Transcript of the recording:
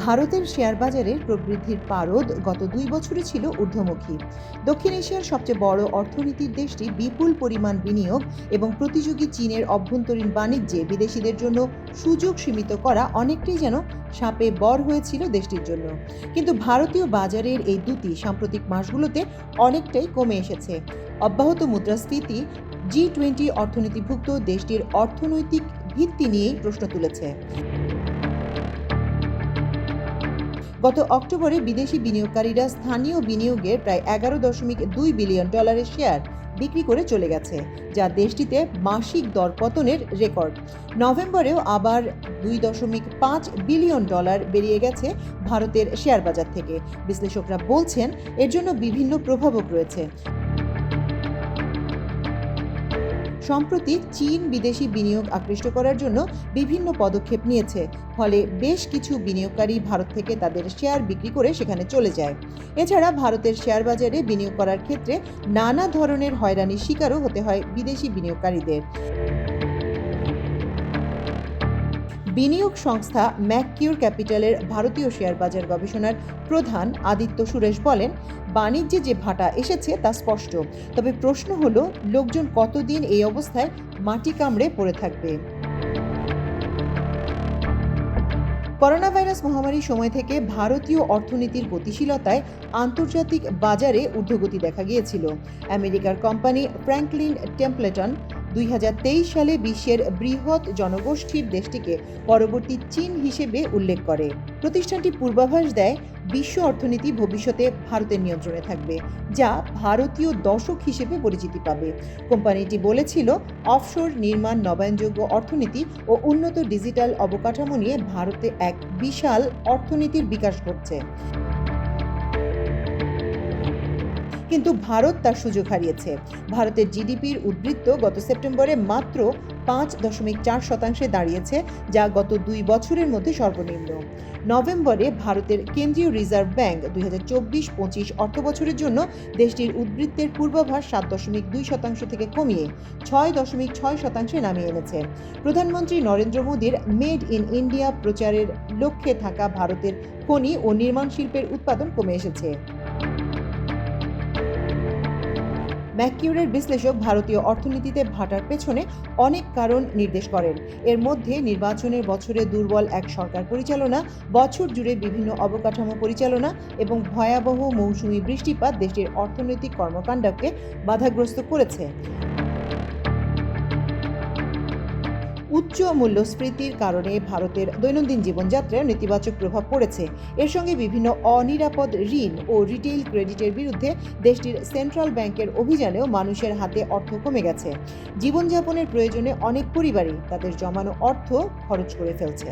ভারতের শেয়ার বাজারের প্রবৃদ্ধির পারদ গত 2 বছরে ছিল ঊর্ধ্বমুখী। দক্ষিণ এশিয়ার সবচেয়ে বড় অর্থনীতির দেশটি বিপুল পরিমাণ বিনিয়োগ এবং প্রতিযোগী চীনের অভ্যন্তরীণ বাণিজ্যে বিদেশিদের জন্য সুযোগ সীমিত করা অনেকটাই যেন শাপে বর হয়েছিল দেশটির জন্য। কিন্তু ভারতীয় বাজারের এই দ্যুতি সাম্প্রতিক মাসগুলোতে অনেকটাই কমে এসেছে। অব্যাহত মুদ্রাস্ফীতি G20 অর্থনীতিভুক্ত দেশটির অর্থনৈতিক ভিত্তি নিয়েই প্রশ্ন তুলেছে। গত অক্টোবরে বিদেশি বিনিয়োগকারীরা স্থানীয় বিনিয়োগের প্রায় $11.2 বিলিয়ন শেয়ার বিক্রি করে চলে গেছে, যা দেশটিতে মাসিক দরপতনের রেকর্ড। নভেম্বরেও আবার $2.5 বিলিয়ন বেরিয়ে গেছে ভারতের শেয়ার বাজার থেকে। বিশ্লেষকরা বলছেন এর জন্য বিভিন্ন প্রভাবক রয়েছে। সম্প্রতি চীন বিদেশি বিনিয়োগ আকৃষ্ট করার জন্য বিভিন্ন পদক্ষেপ নিয়েছে, ফলে বেশ কিছু বিনিয়োগকারী ভারত থেকে তাদের শেয়ার বিক্রি করে সেখানে চলে যায়। এছাড়া ভারতের শেয়ার বাজারে বিনিয়োগ করার ক্ষেত্রে নানা ধরনের হয়রানির শিকারও হতে হয় বিদেশি বিনিয়োগকারীদের। বিনিয়োগ সংস্থা ম্যাককিউর ক্যাপিটালের ভারতীয় শেয়ার বাজার গবেষণার প্রধান আদিত্য সুরেশ বলেন, বাণিজ্যে যে ভাটা এসেছে তা স্পষ্ট, তবে প্রশ্ন হলো লোকজন কতদিন এই অবস্থায় মাটি কামড়ে পড়ে থাকবে। করোনা ভাইরাস মহামারীর সময় থেকে ভারতীয় অর্থনীতির গতিশীলতায় আন্তর্জাতিক বাজারে ঊর্ধ্বগতি দেখা গিয়েছিল। আমেরিকার কোম্পানি ফ্র্যাঙ্কলিন টেম্পলেটন 2023 সালে বিশ্বের বৃহৎ জনগোষ্ঠীর দেশটিকে পরবর্তী চীন হিসেবে উল্লেখ করে। প্রতিষ্ঠানটি পূর্বাভাস দেয় বিশ্ব অর্থনীতি ভবিষ্যতে ভারতের নিয়ন্ত্রণে থাকবে, যা ভারতীয় দশক হিসেবে পরিচিতি পাবে। কোম্পানিটি বলেছিল, অফশোর নির্মাণ, নবায়নযোগ্য অর্থনীতি ও উন্নত ডিজিটাল অবকাঠামো নিয়ে ভারতে এক বিশাল অর্থনীতির বিকাশ ঘটছে। কিন্তু ভারত তার সুযোগ হারিয়েছে। ভারতের জিডিপির উদ্বৃত্ত গত সেপ্টেম্বরে মাত্র 5.4% দাঁড়িয়েছে, যা গত 2 বছরের মধ্যে সর্বনিম্ন। নভেম্বরে ভারতের কেন্দ্রীয় রিজার্ভ ব্যাংক 2024-25 অর্থবছরের জন্য দেশটির উদ্বৃত্তের পূর্বাভাস 7.2% থেকে কমিয়ে 6.6% নামিয়ে এনেছে। প্রধানমন্ত্রী নরেন্দ্র মোদীর মেড ইন ইন্ডিয়া প্রচারের লক্ষ্যে থাকা ভারতের খনি ও নির্মাণ শিল্পের উৎপাদন কমে এসেছে। ম্যাককিউরের বিশ্লেষক ভারতীয় অর্থনীতিতে ভাটার পেছনে অনেক কারণ নির্দেশ করেন। এর মধ্যে নির্বাচনের বছরে দুর্বল এক সরকার পরিচালনা, বছর জুড়ে বিভিন্ন অবকাঠামো পরিচালনা এবং ভয়াবহ মৌসুমি বৃষ্টিপাত দেশটির অর্থনৈতিক কর্মকাণ্ডকে বাধাগ্রস্ত করেছে। উচ্চ মূল্যস্ফীতির কারণে ভারতের দৈনন্দিন জীবনযাত্রায় নেতিবাচক প্রভাব পড়েছে। এর সঙ্গে বিভিন্ন অনিরাপদ ঋণ ও রিটেইল ক্রেডিটের বিরুদ্ধে দেশটির সেন্ট্রাল ব্যাংকের অভিযানেও মানুষের হাতে অর্থ কমে গেছে। জীবনযাপনের প্রয়োজনে অনেক পরিবারই তাদের জমানো অর্থ খরচ করে ফেলছে।